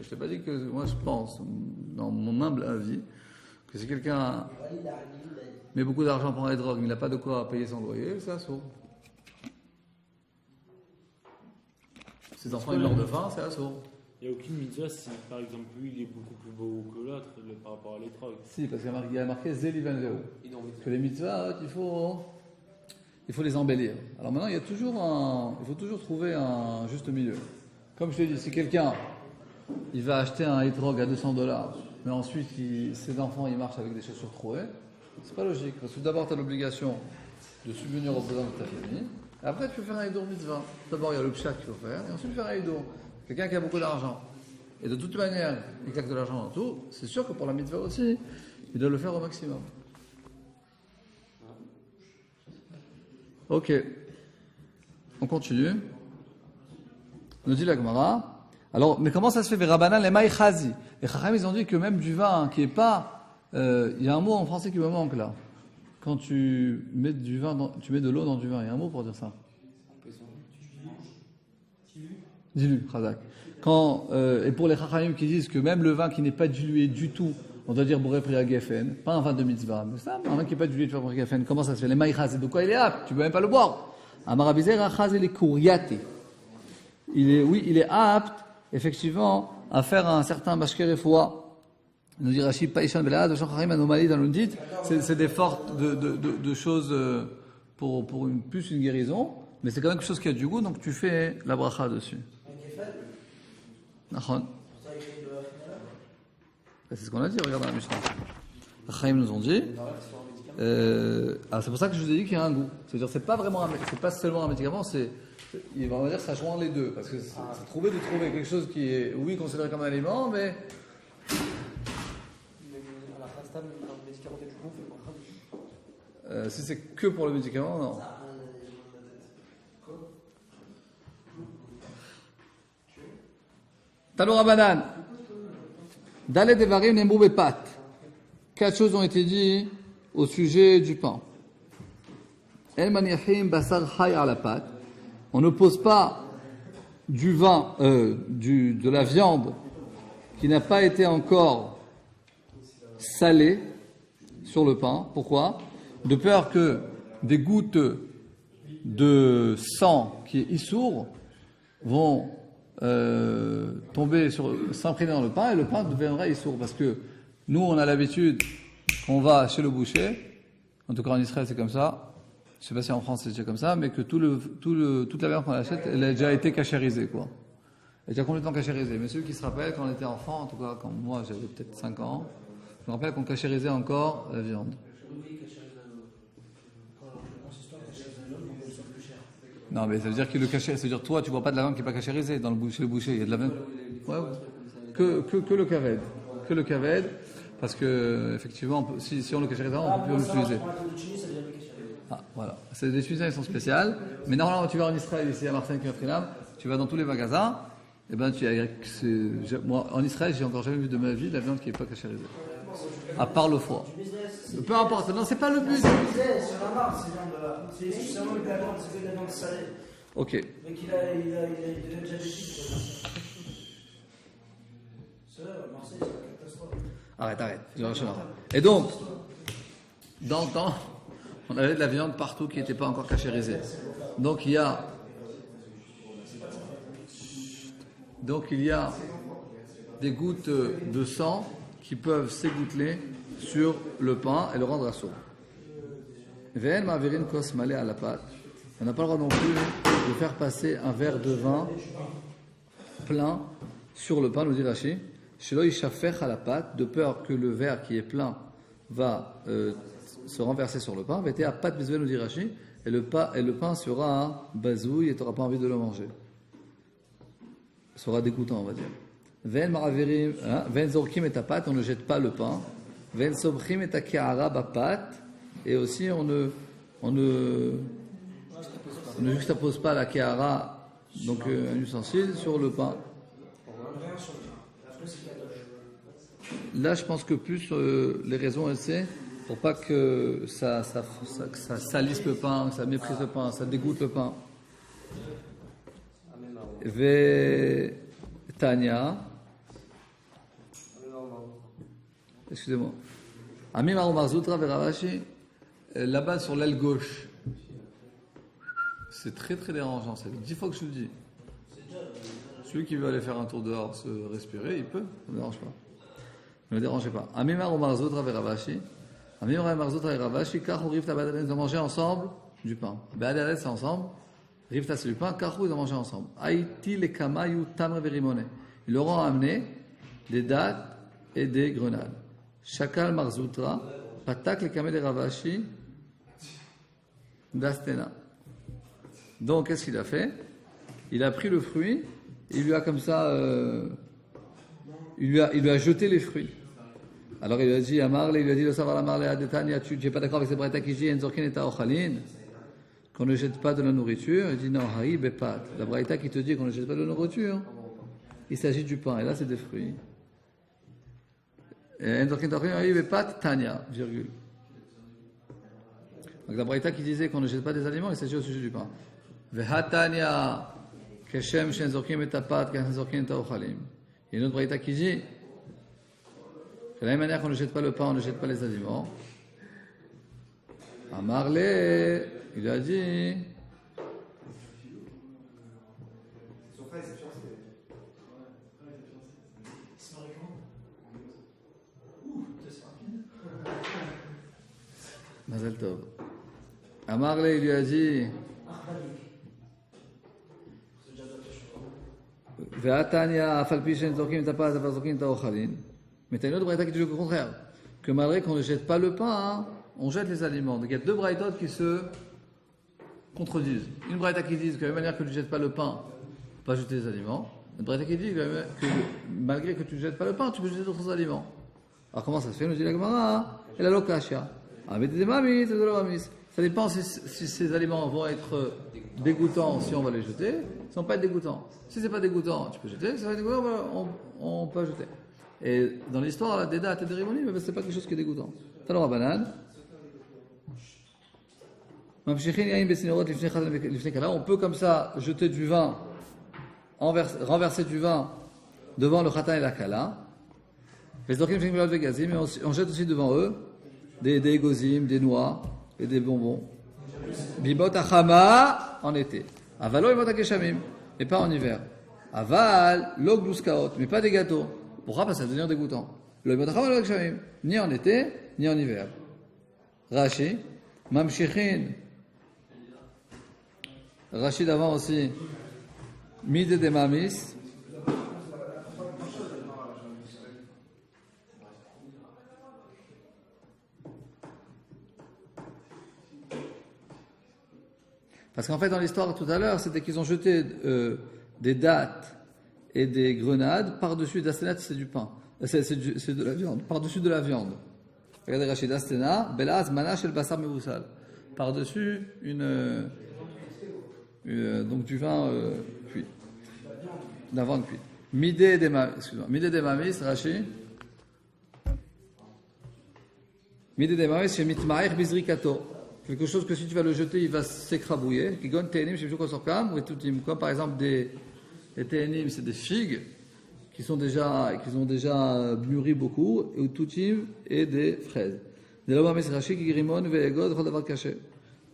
Je t'ai pas dit que moi je pense, dans mon humble avis, que si quelqu'un met beaucoup d'argent pour les drogues, mais il n'a pas de quoi payer son loyer, c'est assaut. Ses enfants ils meurent de faim, c'est assaut. Il n'y a aucune mitzvah si, par exemple, lui, il est beaucoup plus beau que l'autre par rapport à l'étrog. Si, parce qu'il y a marqué Zeli Ben Zéro. Que les mitzvahs, il faut les embellir. Alors maintenant, il faut toujours trouver un juste milieu. Comme je te dis, si quelqu'un, il va acheter un étrog à $200, mais ensuite, ses enfants, ils marchent avec des chaussures trouées, c'est pas logique. Parce que d'abord, tu as l'obligation de subvenir aux besoins de ta famille. Et après, tu peux faire un hidour mitzvah. D'abord, il y a le pshat qu'il faut faire, et ensuite, faire un hidour. Quelqu'un qui a beaucoup d'argent, et de toute manière, il claque de l'argent dans tout, c'est sûr que pour la mitzvah aussi, il doit le faire au maximum. Ok. On continue. Nous dit la Gemara. Alors, mais comment ça se fait, Verabanan, les maïchazi? Les Chacham, ils ont dit que même du vin qui est pas, il y a un mot en français qui me manque là. Quand tu mets du vin, tu mets de l'eau dans du vin, il y a un mot pour dire ça. Dilu, Khazak. Et pour les Chachamim qui disent que même le vin qui n'est pas dilué du tout, on doit dire Boré Priya Geffen, pas un vin de mitzvah, mais ça, un vin qui n'est pas dilué de Priya Geffen, comment ça se fait? Les maïchaz, de quoi il est apte? Tu peux même pas le boire. Amarabizé Rachaz et les kouriate. Il est apte, effectivement, à faire un certain mashker refoua. Nous dit Rachid Païchan Belad, de Chachamim anomalie dans l'undit, c'est des fortes de choses pour plus une guérison, mais c'est quand même quelque chose qui a du goût, donc tu fais la bracha dessus. C'est ce qu'on a dit, regarde dans la Mishnah. Les Chaim nous ont dit. C'est pour ça que je vous ai dit qu'il y a un goût. C'est-à-dire, c'est pas seulement un médicament, on va dire, ça joint les deux. Parce que c'est trouver quelque chose qui est, oui, considéré comme un aliment, mais. Si c'est que pour le médicament, non. Tano Rabanan. Dalet Devarim Nemrou Bepat. 4 choses ont été dites au sujet du pain. El Maniachim Basar Chay à la pâte. On ne pose pas du vin, de la viande qui n'a pas été encore salée sur le pain. Pourquoi? De peur que des gouttes de sang qui est issour vont s'imprégner dans le pain et le pain deviendra issour. Parce que nous, on a l'habitude, qu'on va chez le boucher, en tout cas en Israël c'est comme ça, je ne sais pas si en France c'est déjà comme ça, mais que toute la viande qu'on achète, elle a déjà été cachérisée, quoi. Elle est déjà complètement cachérisée. Mais ceux qui se rappellent, quand on était enfant, en tout cas quand moi j'avais peut-être 5 ans, je me rappelle qu'on cachérisait encore la viande. Non, mais ça veut dire que le cachet, ça veut dire toi, tu vois pas de la viande qui n'est pas cachérisée chez le boucher. Il y a de la viande. Ouais. Que le kaved. Que le kaved, parce que, effectivement, si on le cachérise, on ne peut plus l'utiliser. Ah, voilà. C'est des utilisations qui sont spéciales. Mais normalement, tu vas en Israël, ici à Marseille, tu vas dans tous les magasins, et ben, moi, en Israël, j'ai encore jamais vu de ma vie de la viande qui n'est pas cachérisée. À part le foie. Peu importe, non, c'est pas le but. C'est la marque, ces viandes-là. C'est seulement de la viande salée. Ok. Mais qu'il a déjà vécu. C'est vrai, Marseille, c'est une catastrophe. Arrête. Et donc, dans le temps, on avait de la viande partout qui n'était pas encore cachérisée. Donc il y a des gouttes de sang qui peuvent s'égoutter sur le pain et le rendre à saut. Ve'en ma'avirin kos malé à la pâte. On n'a pas le droit non plus de faire passer un verre de vin plein sur le pain, nous dit Rashi. Shelo yishafech à la pâte, de peur que le verre qui est plein va se renverser sur le pain. Vete à pâte bisvel, nous dit Rashi. et le pain sera bazouille et tu n'auras pas envie de le manger. Sera dégoûtant, on va dire. Ven maraverim, ven zorkim et tapat, on ne jette pas le pain. Ven sobrim et takiara bapat, et aussi on ne juxtapose pas la kiara, donc un ustensile, sur le pain. Là, je pense que plus les raisons, c'est pour pas que ça salisse le pain, que ça méprise le pain, ça dégoûte le pain. Ve Tanya. Excusez-moi. Ami Maromar Zoutra Veravashi, là-bas sur l'aile gauche. C'est très très dérangeant, ça fait 10 fois que je le dis. Celui qui veut aller faire un tour dehors, se respirer, il peut, ça ne me dérange pas. Ne me dérangez pas. Ami Maromar Zoutra Veravashi. Ami Maromar Zoutra Veravashi, car Rifta Badalet, ils ont mangé ensemble du pain. Badalet, c'est ensemble. Rifta, c'est du pain. Karou, ils ont mangé ensemble. Haïti, les Kamayu, Tamre, Verimone. Ils leur ont amené des dattes et des grenades. Shakal Marzoutra, Patak, les Kamel et Ravashi, d'Astena. Donc, qu'est-ce qu'il a fait? Il a pris le fruit, il lui a comme ça, il lui a jeté les fruits. Alors, il lui a dit à Marley, il lui a dit, le savoir à Marley, à Détania, tu n'es pas d'accord avec ces braïtas qui disent, Enzorkin et Taochalin, qu'on ne jette pas de la nourriture? Il dit, non, Haï, Bepat. La braïta qui te dit qu'on ne jette pas de la nourriture, il s'agit du pain, et là, c'est des fruits. Enzorkin et Taochalin, Haï, Bepat, Tania, virgule. Donc, la braïta qui disait qu'on ne jette pas des aliments, il s'agit au sujet du pain. Vehatania, Keshem, Shenzorkim et Tapat, Kenzorkin et Taochalim. Il y a une autre braïta qui dit, de la même manière qu'on ne jette pas le pain, on ne jette pas les aliments. À Marley, il a dit. Mazel Tov. À Marley, il lui a dit. Ve'atania afalpi shen zokim tapat avazokim taochalin. Mais tu as une autre braïta qui dit le contraire. Que malgré qu'on ne jette pas le pain, on jette les aliments. Donc il y a deux braïtas qui se contredisent. Une braïta qui dit que de la même manière que tu ne jettes pas le pain, pas jeter les aliments. Une braïta qui dit que malgré que tu ne jettes pas le pain, tu peux jeter d'autres aliments. Alors comment ça se fait? Nous dit la Gemara et la Lokashia. Ça dépend si ces aliments vont être dégoûtants si on va les jeter, si on ne va pas être dégoûtants. Si c'est pas dégoûtant, tu peux jeter. Si c'est pas dégoûtant, on peut jeter. Et dans l'histoire, des dates et des cérémonies, mais c'est pas quelque chose qui est dégoûtant. Alors, banane. On peut comme ça jeter du vin, renverser du vin devant le khatan et la kala. Mais on jette aussi devant eux des gozim, des noix et des bonbons. Bibot achama en été. Avalo ibot akeshamim, mais pas en hiver. Aval log bluskaot, mais pas des gâteaux. Pourquoi? Parce que ça va devenir dégoûtant. Ni en été, ni en hiver. Rashi, Mamshichin. Rashi d'avant aussi. Mide de Mamis. Parce qu'en fait, dans l'histoire tout à l'heure, c'était qu'ils ont jeté des dattes et des grenades par-dessus d'Astena, c'est du pain. C'est de la viande. Par-dessus de la viande. Regardez Rachid Astena, Belaz, Manash et le Bassar Mevoussal. Par-dessus donc du vin cuit. D'un vin cuit. Midé des mamis, Rachid. Midé des mamis, c'est Mitmaer Bizrikato. Quelque chose que si tu vas le jeter, il va s'écrabouiller. Kigon Ténim, je sais pas comme par exemple les ténim, c'est des figues qui ont déjà mûri beaucoup, et toutim et des fraises.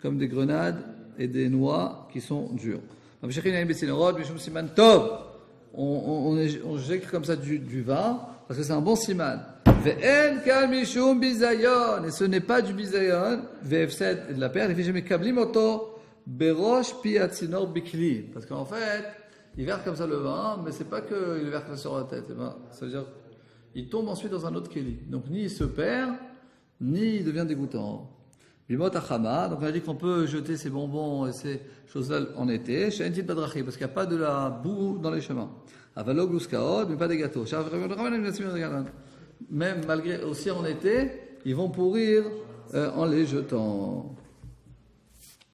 Comme des grenades et des noix qui sont dures. On jette comme ça du vin parce que c'est un bon siman. Et ce n'est pas du bizayon, VF7 de la paire, parce qu'en fait, il verse comme ça le vin, mais c'est pas qu'il verse sur la tête. Ça veut dire il tombe ensuite dans un autre kéli. Donc ni il se perd, ni il devient dégoûtant. Bimot achama, donc on a dit qu'on peut jeter ces bonbons et ces choses-là en été, chez Entit Badrachi, parce qu'il n'y a pas de la boue dans les chemins. Avalog Luskaot, mais pas des gâteaux. Même malgré, aussi en été, ils vont pourrir en les jetant.